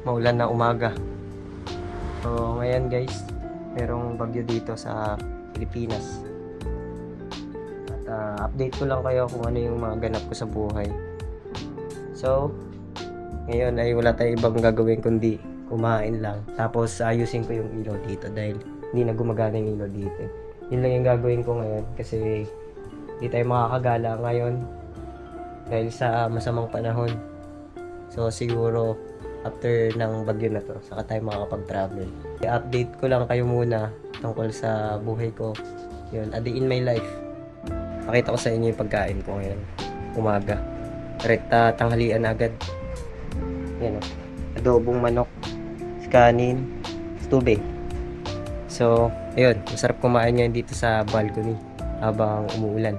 maulan na umaga. So ngayon guys, merong bagyo dito sa Pilipinas. At update ko lang kayo kung ano yung mga ganap ko sa buhay. So ngayon ay wala tayong ibang gagawin kundi kumain lang. Tapos ayusin ko yung ilaw dito dahil hindi na gumagana yung ilaw dito. Yun lang yung gagawin ko ngayon kasi hindi tayo makakagala ngayon dahil sa masamang panahon. So siguro after ng bagyo na to, saka tayo makakapag-travel. I-update ko lang kayo muna tungkol sa buhay ko. Yun, a day in my life. Pakita ko sa inyo yung pagkain ko ngayon. Umaga. Rekta tanghalian agad. Yan o. Adobong manok, kanin, tubig. So, ayun. Masarap kumain ngayon dito sa balcony habang umuulan.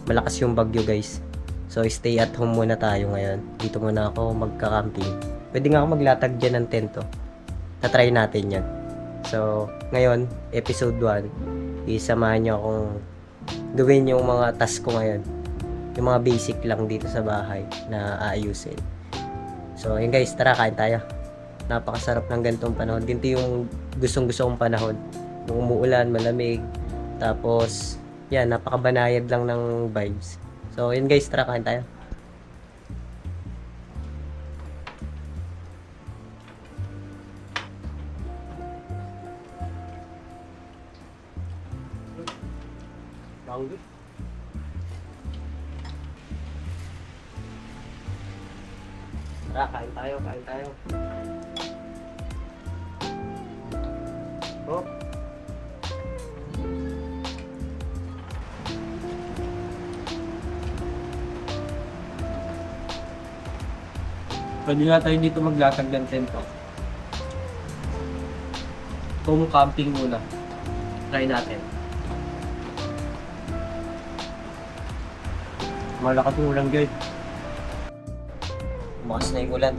Malakas yung bagyo guys. So, stay at home muna tayo ngayon. Dito muna ako magka-camping. Pwede nga ako maglatag dyan ng tento. Tatry natin yan. So, ngayon, episode 1, isamahan nyo akong gawin yung mga task ko ngayon. Yung mga basic lang dito sa bahay na aayusin. So, yun guys, tara, kain tayo. Napakasarap ng ganitong panahon. Ganito yung gustong-gusto kong panahon. Yung umuulan, malamig. Tapos, yan, napakabanayad lang ng vibes. So, yun guys, tara, kain tayo. Mango. Tara, kain tayo, kain tayo. Oh. Pwede nga tayo dito maglatag ng tento. Home camping muna. Try natin. Malakas yung ulan guys. Bukas na yung ulan.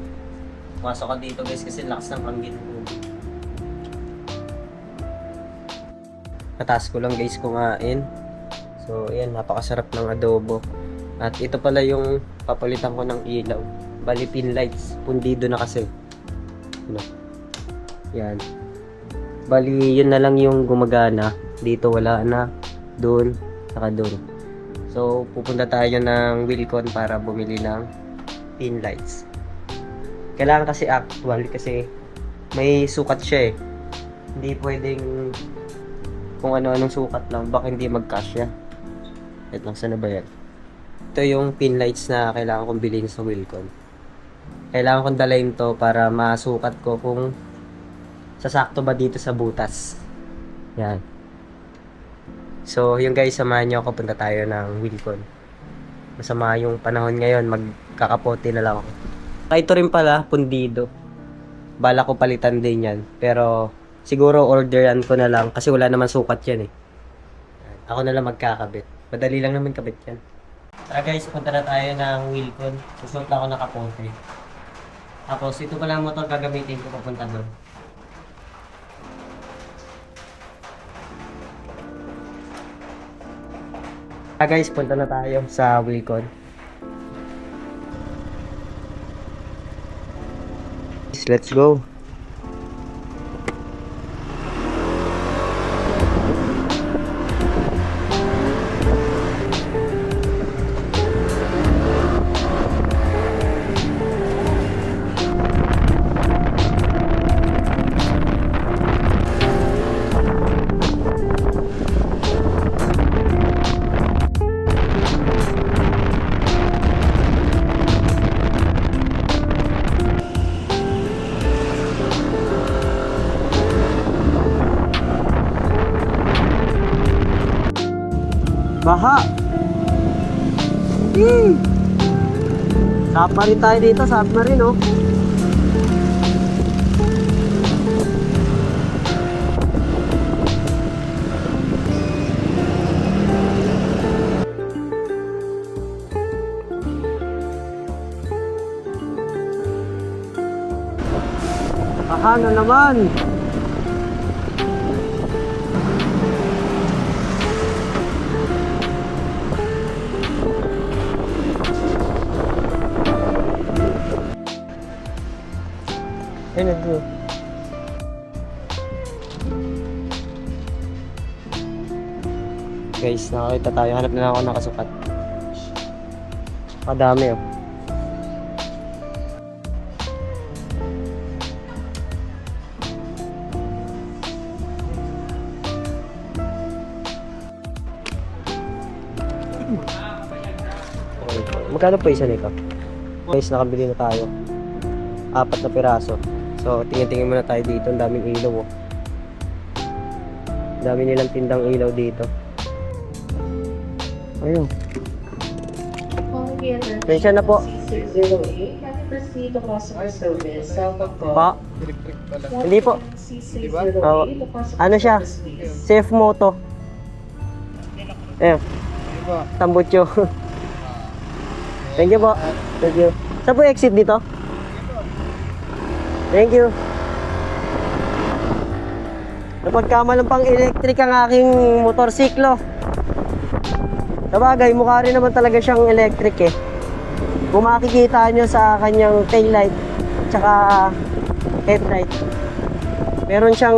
Pumasok ka dito guys kasi lakas ng hangin. Kataas ko lang guys kumain. So ayan, napakasarap ng adobo. At ito pala yung papalitan ko ng ilaw. Bali pin lights, pundido na kasi. Ano? Yan. Bali yun na lang yung gumagana. Dito wala na. Doon, saka doon. So pupunta tayo ng Wilcon para bumili ng pin lights. Kailangan kasi actual kasi may sukat siya eh. Hindi pwedeng kung ano-anong sukat lang, baka hindi magkasya. Wait lang, sana ba yan? Ito yung pin lights na kailangan kong bilhin sa Wilcon. Kailangan kong dalhin to para masukat ko kung sasakto ba dito sa butas. Yan. So, yung guys, samahan nyo ako, punta tayo ng Wilcon. Masama yung panahon ngayon, magkakapote na lang ako. Ito rin pala, pundido. Bala ko palitan din yan. Pero, siguro orderan ko na lang kasi wala naman sukat yan eh. Ako na lang magkakabit. Madali lang naman kabit yan. Tara guys, punta na tayo ng Wilcon. Susuot na ako ng kapote. Tapos ito pala ang motor gagamitin ko papunta doon. Tara guys, punta na tayo sa Wilcon. Let's go. Baha. Sapa rin tayo dito, sapa na rin oh. Baha na naman. Ayun, nandun. Guys, nakakita tayo. Hanap na lang ako nakasukat. Kadami oh. Okay. Magkano po isa nito? Guys, nakabili na tayo. 4 na piraso. So, tingin-tingin muna tayo dito. Ang daming ilaw oh. Ang dami nilang tindang ilaw dito. Ayun. Pensya na po. Pa? Hindi po. Oh, ano siya? Safe moto. Eh, tambutso. Thank you po. Thank you. Saan po exit dito? Thank you. Napagkamalang pang electric ang aking motorsiklo. Sabagay, mukha rin naman talaga siyang electric eh. Kung makikita nyo sa kanyang taillight tsaka headlight, meron siyang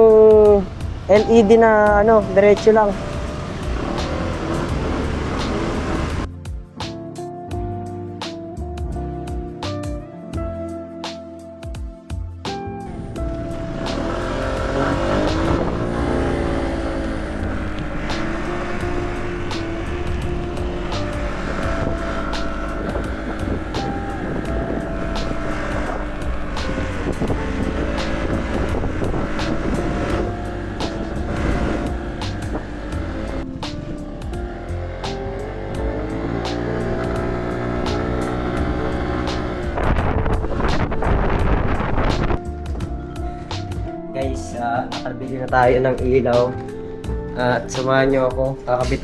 LED na ano, diretso lang. Guys, nakabili na tayo ng ilaw. At samahan nyo ako, kakabit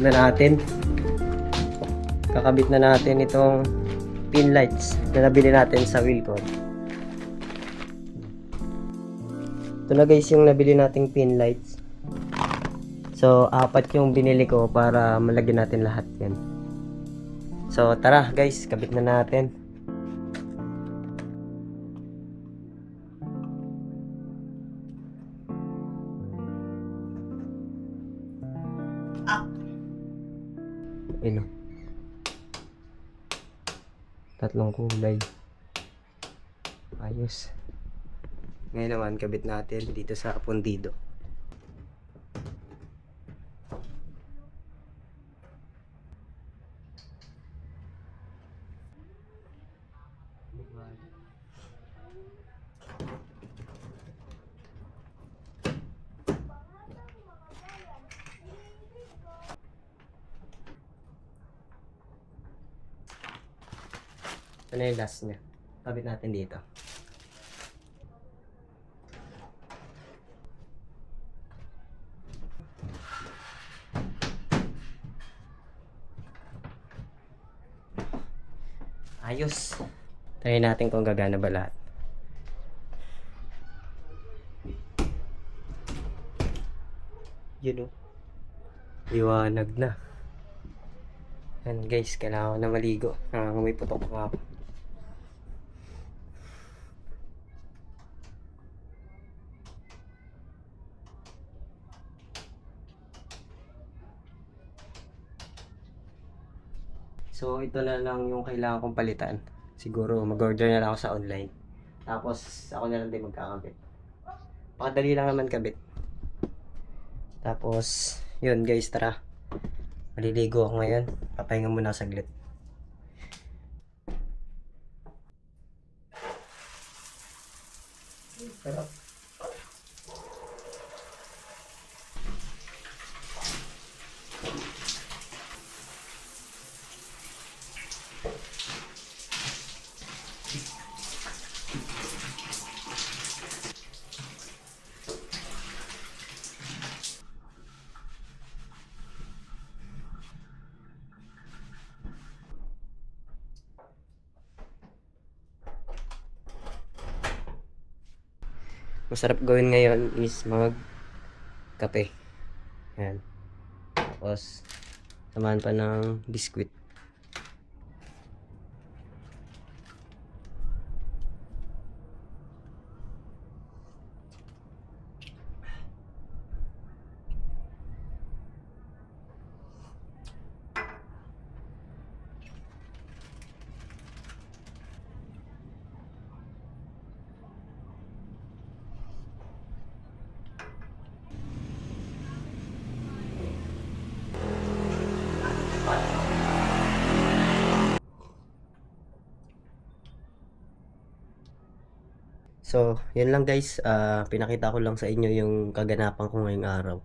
na natin itong pin lights na nabili natin sa Wilcon. Ito na guys yung nabili nating pin lights. So 4 yung binili ko para malagyan natin lahat yan. So tara guys, kabit na natin. Ayun. 3 kulay. Ayos. Ngayon naman, kabit natin dito sa pundido. Ito na yung last niya. Kabit natin dito. Ayos. Try natin kung gagana ba lahat. Yun o. Liwanag na. Yan guys, kailangan ko na maligo. May putok nga ako. So, ito na lang yung kailangan kong palitan. Siguro, mag-order na lang ako sa online. Tapos, ako na lang din magkakabit. Pakadali lang naman kabit. Tapos, yun guys, tara. Maliligo ako ngayon. Papahinga muna saglit. Sarap. Masarap gawin ngayon is mag kape. Yan. Tapos samahan pa ng biskwit. So, yun lang guys. Pinakita ko lang sa inyo yung kaganapan ko ngayong araw.